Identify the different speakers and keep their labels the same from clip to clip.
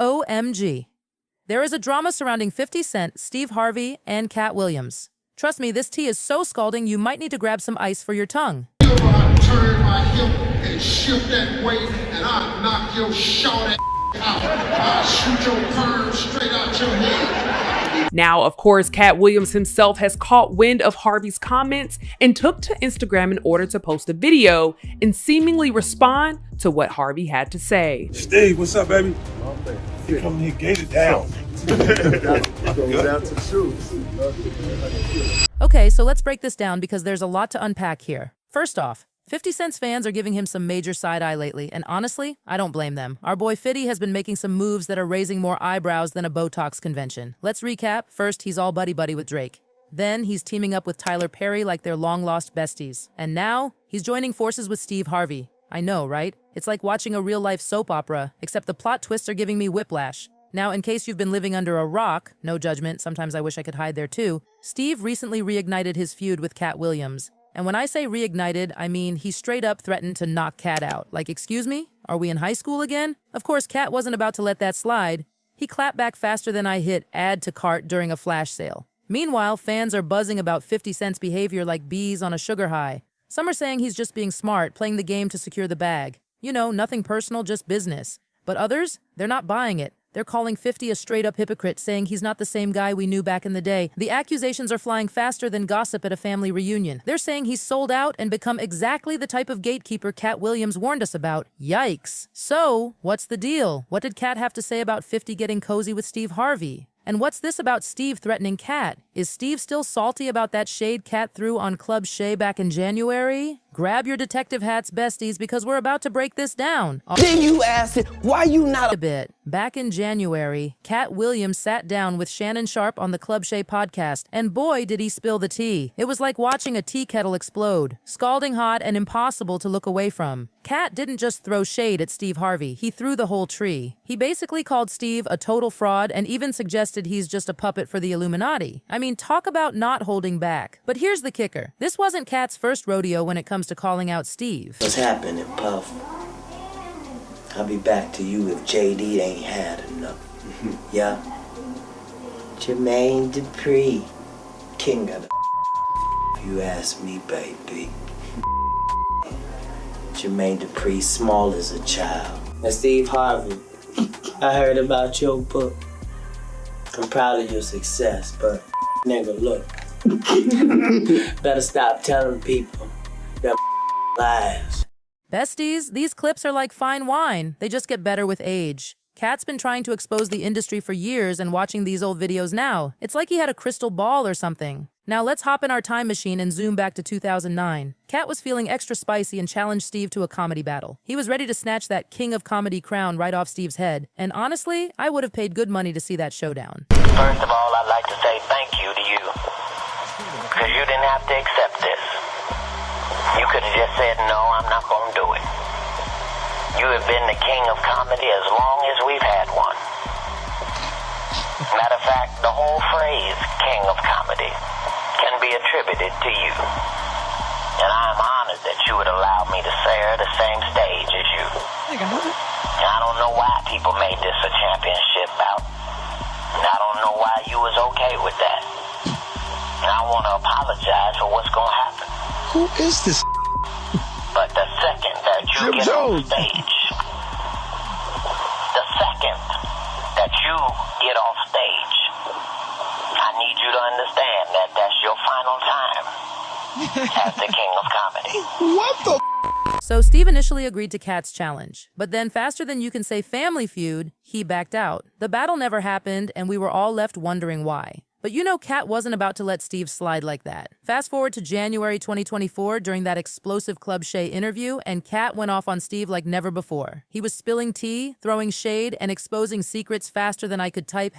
Speaker 1: OMG. There is a drama surrounding 50 Cent, Steve Harvey, and Katt Williams. Trust me, this tea is so scalding you might need to grab some ice for your tongue.
Speaker 2: I turn my hip and shift that way, and I knock your short out. I shoot your perm straight out your head.
Speaker 3: Now, of course, Katt Williams himself has caught wind of Harvey's comments and took to Instagram in order to post a video and seemingly respond to what Harvey had to say.
Speaker 4: Steve, what's up, baby? You come here, gated down.
Speaker 1: Okay, so let's break this down because there's a lot to unpack here. First off, 50 Cent's fans are giving him some major side-eye lately, and honestly, I don't blame them. Our boy 50 has been making some moves that are raising more eyebrows than a Botox convention. Let's recap. First, he's all buddy-buddy with Drake. Then, he's teaming up with Tyler Perry like they're long-lost besties. And now, he's joining forces with Steve Harvey. I know, right? It's like watching a real-life soap opera, except the plot twists are giving me whiplash. Now, in case you've been living under a rock, no judgment, sometimes I wish I could hide there too, Steve recently reignited his feud with Katt Williams. And when I say reignited, I mean he straight up threatened to knock Katt out. Like, excuse me? Are we in high school again? Of course, Katt wasn't about to let that slide. He clapped back faster than I hit add to cart during a flash sale. Meanwhile, fans are buzzing about 50 Cent's behavior like bees on a sugar high. Some are saying he's just being smart, playing the game to secure the bag. You know, nothing personal, just business. But others, they're not buying it. They're calling 50 a straight-up hypocrite, saying he's not the same guy we knew back in the day. The accusations are flying faster than gossip at a family reunion. They're saying he's sold out and become exactly the type of gatekeeper Katt Williams warned us about. Yikes. So, what's the deal? What did Katt have to say about 50 getting cozy with Steve Harvey? And what's this about Steve threatening Katt? Is Steve still salty about that shade Katt threw on Club Shay back in January? Grab your detective hats, besties, because we're about to break this down.
Speaker 5: Then you asked it, why you not
Speaker 1: a bit. Back in January, Katt Williams sat down with Shannon Sharp on the Club Shay podcast, and boy did he spill the tea. It was like watching a tea kettle explode, scalding hot and impossible to look away from. Katt didn't just throw shade at Steve Harvey, he threw the whole tree. He basically called Steve a total fraud and even suggested he's just a puppet for the Illuminati. I mean, talk about not holding back. But here's the kicker. This wasn't Katt's first rodeo when it comes to calling out Steve.
Speaker 5: What's happening, Puff? I'll be back to you if JD ain't had enough. Yeah. Jermaine Dupri, king of the you ask me, baby. Jermaine Dupri, small as a child. And Steve Harvey, I heard about your book. I'm proud of your success, but nigga, look. Better stop telling people that lies.
Speaker 1: Besties, these clips are like fine wine. They just get better with age. Katt's been trying to expose the industry for years and watching these old videos now. It's like he had a crystal ball or something. Now let's hop in our time machine and zoom back to 2009. Katt was feeling extra spicy and challenged Steve to a comedy battle. He was ready to snatch that king of comedy crown right off Steve's head. And honestly, I would have paid good money to see that showdown.
Speaker 6: First of all, I'd like to say thank you to you. Because you didn't have to accept this. You could have just said, no, I'm not going to do it. You have been the king of comedy as long as we've had one. Matter of fact, the whole phrase, king of comedy, can be attributed to you. And I'm honored that you would allow me to share the same stage as you. I don't know why people made this a championship bout. I don't know why you was okay with that. And I want to apologize for what's going to happen.
Speaker 4: Who is this?
Speaker 6: But the second that you get on stage, the second that you get off stage, I need you to understand that that's your final time as the king of comedy.
Speaker 4: What the
Speaker 1: So Steve initially agreed to Katt's challenge, but then faster than you can say family feud, he backed out. The battle never happened, and we were all left wondering why. But you know Katt wasn't about to let Steve slide like that. Fast forward to January 2024 during that explosive Club Shay interview, and Katt went off on Steve like never before. He was spilling tea, throwing shade, and exposing secrets faster than I could type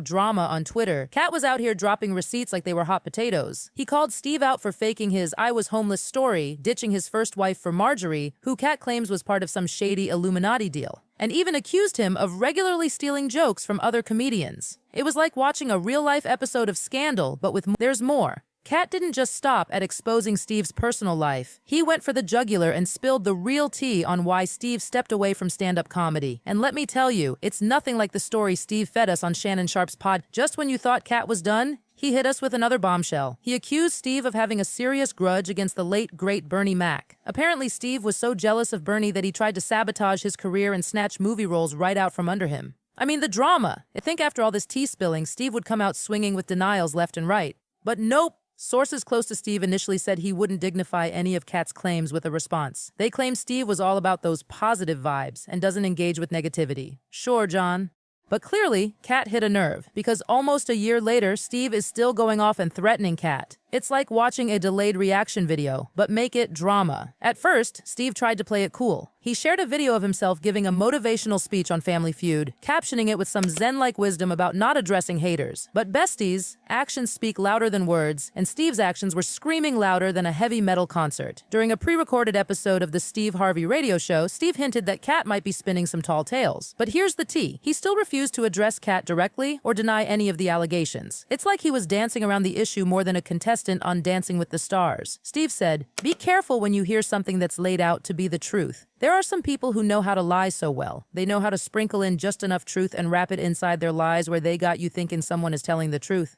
Speaker 1: #drama on Twitter. Katt was out here dropping receipts like they were hot potatoes. He called Steve out for faking his I was homeless story, ditching his first wife for Marjorie, who Katt claims was part of some shady Illuminati deal, and even accused him of regularly stealing jokes from other comedians. It was like watching a real-life episode of Scandal, but with there's more. Katt didn't just stop at exposing Steve's personal life. He went for the jugular and spilled the real tea on why Steve stepped away from stand-up comedy. And let me tell you, it's nothing like the story Steve fed us on Shannon Sharp's pod. Just when you thought Katt was done, he hit us with another bombshell. He accused Steve of having a serious grudge against the late, great Bernie Mac. Apparently, Steve was so jealous of Bernie that he tried to sabotage his career and snatch movie roles right out from under him. I mean, the drama. I think after all this tea spilling, Steve would come out swinging with denials left and right. But nope. Sources close to Steve initially said he wouldn't dignify any of Katt's claims with a response. They claim Steve was all about those positive vibes and doesn't engage with negativity. Sure, John. But clearly, Katt hit a nerve, because almost a year later, Steve is still going off and threatening Katt. It's like watching a delayed reaction video, but make it drama. At first, Steve tried to play it cool. He shared a video of himself giving a motivational speech on Family Feud, captioning it with some zen-like wisdom about not addressing haters. But besties, actions speak louder than words, and Steve's actions were screaming louder than a heavy metal concert. During a pre-recorded episode of the Steve Harvey radio show, Steve hinted that Katt might be spinning some tall tales. But here's the tea. He still refused to address Katt directly or deny any of the allegations. It's like he was dancing around the issue more than a contestant on Dancing with the Stars. Steve said, "Be careful when you hear something that's laid out to be the truth. There are some people who know how to lie so well. They know how to sprinkle in just enough truth and wrap it inside their lies where they got you thinking someone is telling the truth."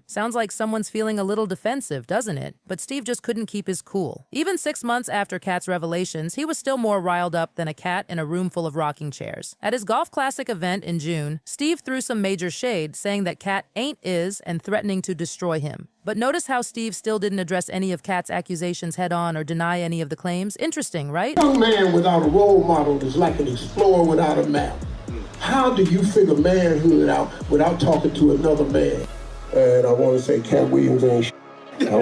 Speaker 1: Sounds like someone's feeling a little defensive, doesn't it? But Steve just couldn't keep his cool. Even 6 months after Katt's revelations, he was still more riled up than a cat in a room full of rocking chairs. At his Golf Classic event in June, Steve threw some major shade, saying that Katt ain't is and threatening to destroy him. But notice how Steve still didn't address any of Katt's accusations head-on or deny any of the claims. Interesting, right?
Speaker 2: A young man without a role model is like an explorer without a map. How do you figure manhood out without talking to another man? And I want to say Katt Williams ain't shit. I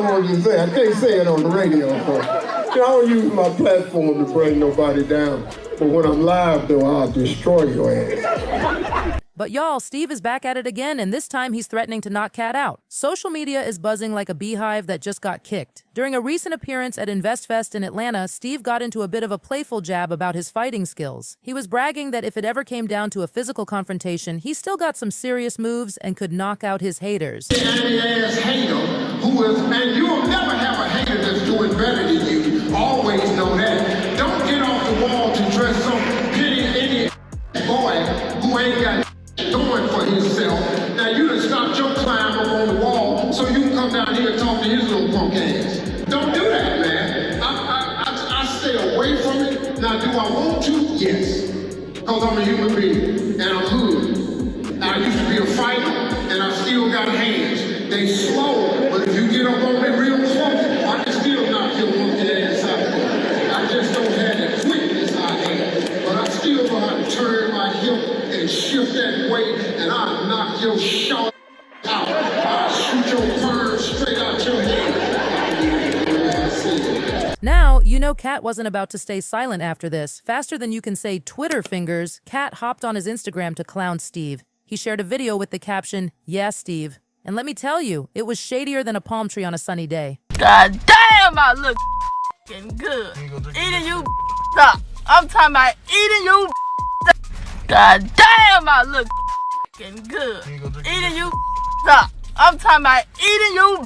Speaker 2: want to say, I can't say it on the radio, so. I don't use my platform to bring nobody down. But when I'm live, though, I'll destroy your ass.
Speaker 1: But y'all, Steve is back at it again, and this time he's threatening to knock Katt out. Social media is buzzing like a beehive that just got kicked. During a recent appearance at InvestFest in Atlanta, Steve got into a bit of a playful jab about his fighting skills. He was bragging that if it ever came down to a physical confrontation, he still got some serious moves and could knock out his haters.
Speaker 2: Any-ass hater who is, and you'll never have a hater that's doing better than you. Always know that. Don't get off the wall to dress some pity any boy who ain't got going for himself. Now you done stopped your climb up on the wall so you can come down here and talk to his little punk ass. Don't do that, man. I stay away from it. Now do I want to? Yes. Because I'm a human being and I'm hood. Now I used to be a fighter and I still got hands. They slow, but if you get up on me real close, I can still knock your monkey ass out. I just don't have the quickness I have. But I still know how to turn my hip and shift that weight, and I'll knock your short out. I'll shoot your perm straight out your head.
Speaker 1: Now, you know Katt wasn't about to stay silent after this. Faster than you can say Twitter fingers, Katt hopped on his Instagram to clown Steve. He shared a video with the caption, "Yeah, Steve." And let me tell you, it was shadier than a palm tree on a sunny day.
Speaker 7: God damn, I look good. Eating you up. I'm talking about eating you. God damn, I look good. Eating you up. I'm talking about eating you.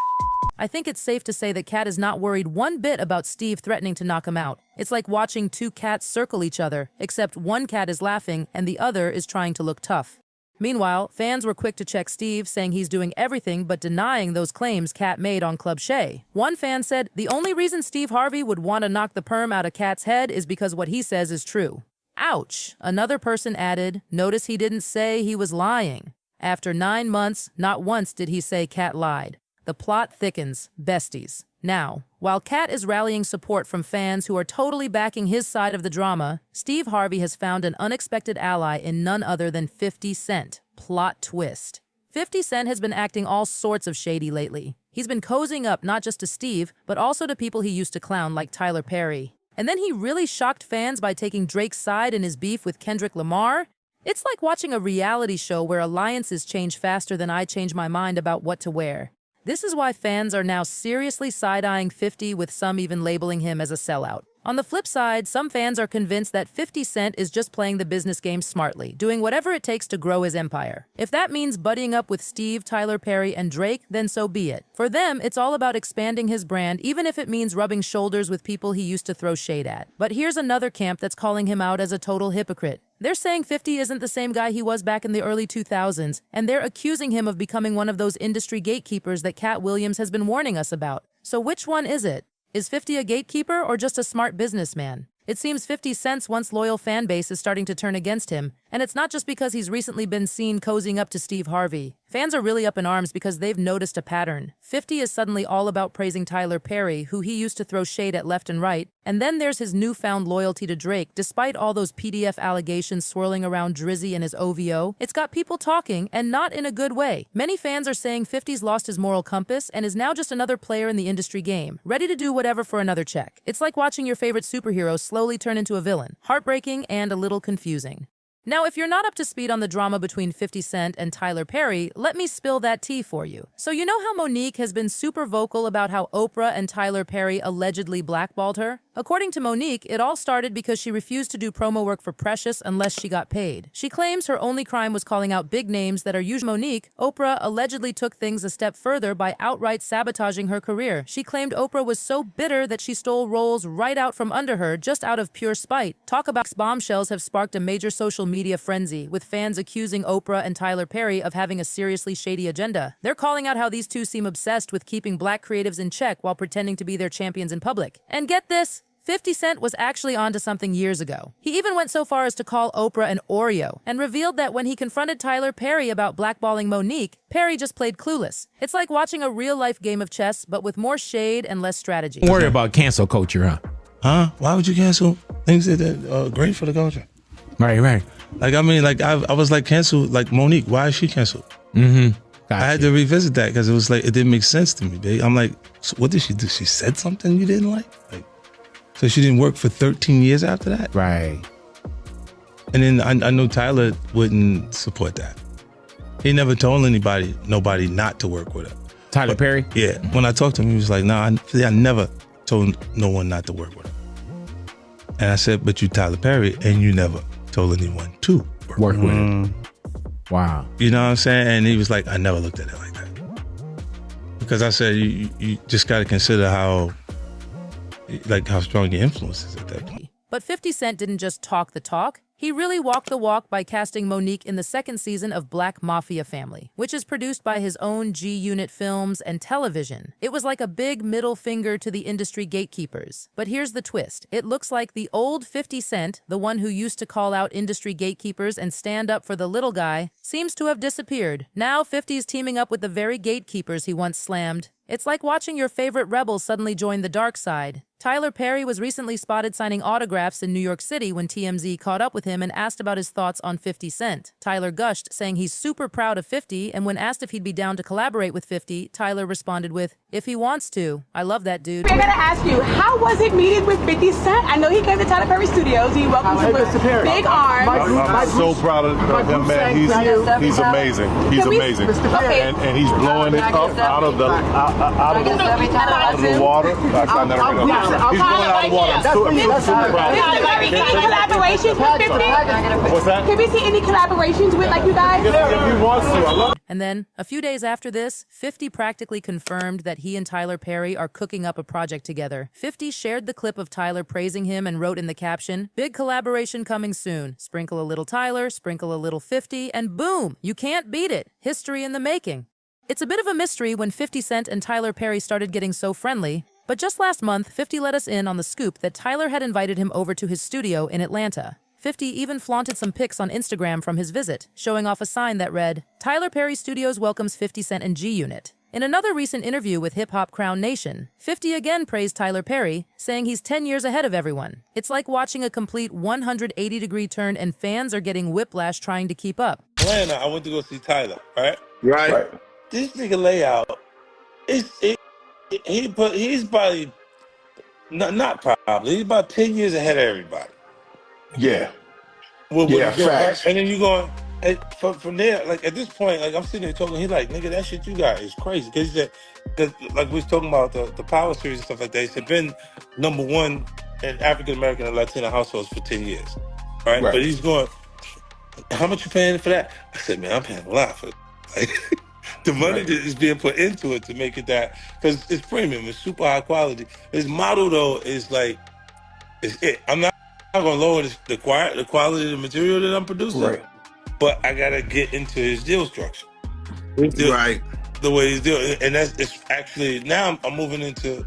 Speaker 1: I think it's safe to say that Katt is not worried one bit about Steve threatening to knock him out. It's like watching two cats circle each other, except one cat is laughing and the other is trying to look tough. Meanwhile, fans were quick to check Steve, saying he's doing everything but denying those claims Katt made on Club Shay. One fan said, "The only reason Steve Harvey would want to knock the perm out of Katt's head is because what he says is true." Ouch. Another person added, "Notice he didn't say he was lying." After 9 months, not once did he say Katt lied. The plot thickens, besties. Now, while Katt is rallying support from fans who are totally backing his side of the drama, Steve Harvey has found an unexpected ally in none other than 50 Cent. Plot twist. 50 Cent has been acting all sorts of shady lately. He's been cozying up not just to Steve, but also to people he used to clown like Tyler Perry. And then he really shocked fans by taking Drake's side in his beef with Kendrick Lamar. It's like watching a reality show where alliances change faster than I change my mind about what to wear. This is why fans are now seriously side-eyeing 50, with some even labeling him as a sellout. On the flip side, some fans are convinced that 50 Cent is just playing the business game smartly, doing whatever it takes to grow his empire. If that means buddying up with Steve, Tyler Perry, and Drake, then so be it. For them, it's all about expanding his brand, even if it means rubbing shoulders with people he used to throw shade at. But here's another camp that's calling him out as a total hypocrite. They're saying 50 isn't the same guy he was back in the early 2000s, and they're accusing him of becoming one of those industry gatekeepers that Katt Williams has been warning us about. So which one is it? Is 50 a gatekeeper or just a smart businessman? It seems 50 Cent's once loyal fan base is starting to turn against him, and it's not just because he's recently been seen cozying up to Steve Harvey. Fans are really up in arms because they've noticed a pattern. 50 is suddenly all about praising Tyler Perry, who he used to throw shade at left and right, and then there's his newfound loyalty to Drake, despite all those PDF allegations swirling around Drizzy and his OVO. It's got people talking, and not in a good way. Many fans are saying 50's lost his moral compass and is now just another player in the industry game, ready to do whatever for another check. It's like watching your favorite superhero slowly turn into a villain. Heartbreaking and a little confusing. Now, if you're not up to speed on the drama between 50 Cent and Tyler Perry, let me spill that tea for you. So you know how Monique has been super vocal about how Oprah and Tyler Perry allegedly blackballed her? According to Monique, it all started because she refused to do promo work for Precious unless she got paid. She claims her only crime was calling out big names that are usually Monique. Oprah allegedly took things a step further by outright sabotaging her career. She claimed Oprah was so bitter that she stole roles right out from under her just out of pure spite. Talk about bombshells have sparked a major social media frenzy, with fans accusing Oprah and Tyler Perry of having a seriously shady agenda. They're calling out how these two seem obsessed with keeping black creatives in check while pretending to be their champions in public. And get this, 50 Cent was actually onto something years ago. He even went so far as to call Oprah an Oreo, and revealed that when he confronted Tyler Perry about blackballing Monique, Perry just played clueless. It's like watching a real-life game of chess, but with more shade and less strategy.
Speaker 8: Don't worry about cancel culture, huh?
Speaker 4: Huh? Why would you cancel things that are great for the culture?
Speaker 8: Right.
Speaker 4: Like, I mean, like, I was like, canceled, like, Monique, why is she canceled?
Speaker 8: Mm-hmm.
Speaker 4: I had to revisit that because it was like, it didn't make sense to me, babe. I'm like, so what did she do? She said something you didn't like? So she didn't work for 13 years after that?
Speaker 8: Right.
Speaker 4: And then I know Tyler wouldn't support that. He never told nobody not to work with her.
Speaker 8: Tyler Perry?
Speaker 4: Yeah. When I talked to him, he was like, nah, I never told no one not to work with her. And I said, but you Tyler Perry, and you never told anyone to work with her.
Speaker 8: Wow.
Speaker 4: You know what I'm saying? And he was like, I never looked at it like that. Because I said, you just got to consider how strong your influence is at that point.
Speaker 1: But 50 Cent didn't just talk the talk. He really walked the walk by casting Monique in the second season of Black Mafia Family, which is produced by his own G-Unit Films and Television. It was like a big middle finger to the industry gatekeepers. But here's the twist. It looks like the old 50 Cent, the one who used to call out industry gatekeepers and stand up for the little guy, seems to have disappeared. Now 50's teaming up with the very gatekeepers he once slammed. It's like watching your favorite rebel suddenly join the dark side. Tyler Perry was recently spotted signing autographs in New York City when TMZ caught up with him and asked about his thoughts on 50 Cent. Tyler gushed, saying he's super proud of 50, and when asked if he'd be down to collaborate with 50, Tyler responded with, if he wants to. I love that dude.
Speaker 9: I gotta ask you, how was it meeting with 50 Cent? I know he came to Tyler Perry Studios. He welcomed him with big arms.
Speaker 10: I'm so proud of him, man. He's amazing. He's amazing. And he's blowing it up out of the water. He's blowing out of the water. I'm super proud.
Speaker 9: Can we see any collaborations with 50?
Speaker 10: What's that?
Speaker 9: Can we see any collaborations with like you guys?
Speaker 10: If he wants to. I love it.
Speaker 1: And then, a few days after this, 50 practically confirmed that he and Tyler Perry are cooking up a project together. 50 shared the clip of Tyler praising him and wrote in the caption, big collaboration coming soon. Sprinkle a little Tyler, sprinkle a little 50, and boom, you can't beat it. History in the making. It's a bit of a mystery when 50 Cent and Tyler Perry started getting so friendly, but just last month, 50 let us in on the scoop that Tyler had invited him over to his studio in Atlanta. 50 even flaunted some pics on Instagram from his visit, showing off a sign that read, Tyler Perry Studios welcomes 50 Cent and G-Unit. In another recent interview with Hip Hop Crown Nation, 50 again praised Tyler Perry, saying he's 10 years ahead of everyone. It's like watching a complete 180-degree turn and fans are getting whiplash trying to keep up.
Speaker 4: Atlanta, I went to go see Tyler, right?
Speaker 10: Right.
Speaker 4: This nigga layout, he's probably, not probably, he's about 10 years ahead of everybody.
Speaker 10: Yeah.
Speaker 4: Facts. And then you going, from there, like at this point, like I'm sitting there talking, he's like, nigga, that shit you got is crazy. Because like we was talking about the Power Series and stuff like that, it's been #1 in African American and Latino households for 10 years, right?
Speaker 10: Right.
Speaker 4: But he's going, how much you paying for that? I said, man, I'm paying a lot for it. Like, the money that is being put into it to make it that, because it's premium, it's super high quality. His model though is like, it's it. I'm not gonna lower the quality of the material that I'm producing, but I gotta get into his deal structure. The way he's doing, and it's actually now I'm moving into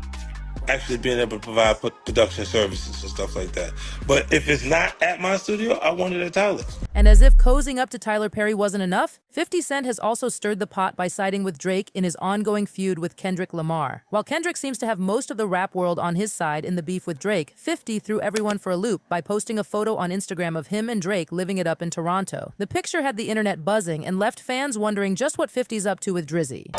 Speaker 4: actually being able to provide production services and stuff like that. But if it's not at my studio, I want it at Tyler's.
Speaker 1: And as if cozying up to Tyler Perry wasn't enough, 50 Cent has also stirred the pot by siding with Drake in his ongoing feud with Kendrick Lamar. While Kendrick seems to have most of the rap world on his side in the beef with Drake, 50 threw everyone for a loop by posting a photo on Instagram of him and Drake living it up in Toronto. The picture had the internet buzzing and left fans wondering just what 50's up to with Drizzy.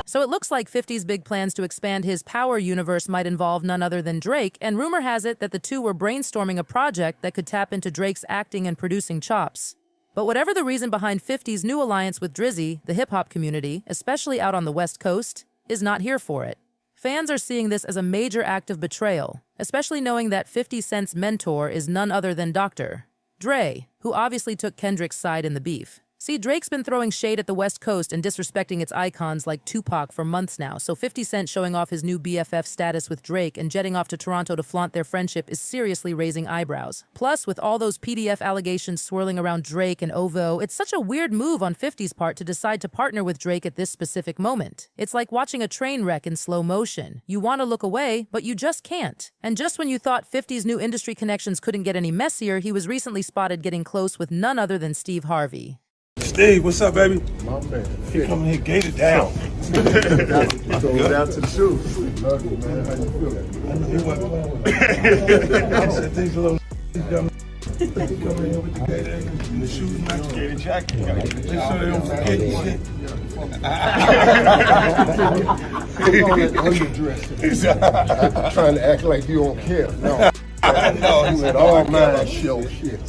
Speaker 1: So it looks like 50's big plans to expand his power universe might involve none other than Drake, and rumor has it that the two were brainstorming a project that could tap into Drake's acting and producing chops. But whatever the reason behind 50's new alliance with Drizzy, the hip-hop community, especially out on the West Coast, is not here for it. Fans are seeing this as a major act of betrayal, especially knowing that 50 Cent's mentor is none other than Dr. Dre, who obviously took Kendrick's side in the beef. See, Drake's been throwing shade at the West Coast and disrespecting its icons like Tupac for months now, so 50 Cent showing off his new BFF status with Drake and jetting off to Toronto to flaunt their friendship is seriously raising eyebrows. Plus, with all those PDF allegations swirling around Drake and OVO, it's such a weird move on 50's part to decide to partner with Drake at this specific moment. It's like watching a train wreck in slow motion. You want to look away, but you just can't. And just when you thought 50's new industry connections couldn't get any messier, he was recently spotted getting close with none other than Steve Harvey.
Speaker 10: Steve, what's up, baby? My man. He coming here, gated down. Going down to the shoes. Love you, man. How you feeling? I know he wasn't playing with me. I said things a little coming in here with the gated and the shoes match. Gated jacket. Make sure they don't forget shit.
Speaker 11: Trying to act like you don't care. No. No, you had all mine show shit.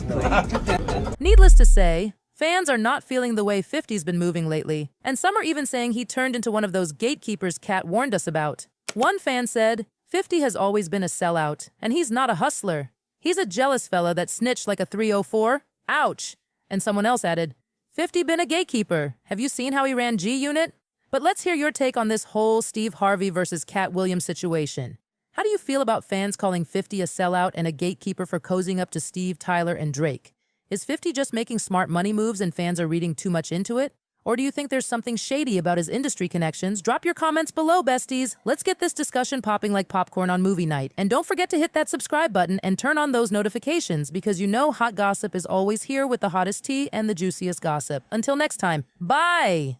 Speaker 1: Needless to say, fans are not feeling the way 50's been moving lately, and some are even saying he turned into one of those gatekeepers Katt warned us about. One fan said, 50 has always been a sellout, and he's not a hustler. He's a jealous fella that snitched like a 304. Ouch. And someone else added, 50 been a gatekeeper. Have you seen how he ran G-Unit? But let's hear your take on this whole Steve Harvey versus Katt Williams situation. How do you feel about fans calling 50 a sellout and a gatekeeper for cozying up to Steve, Tyler, and Drake? Is 50 just making smart money moves and fans are reading too much into it? Or do you think there's something shady about his industry connections? Drop your comments below, besties. Let's get this discussion popping like popcorn on movie night. And don't forget to hit that subscribe button and turn on those notifications because you know hot gossip is always here with the hottest tea and the juiciest gossip. Until next time, bye!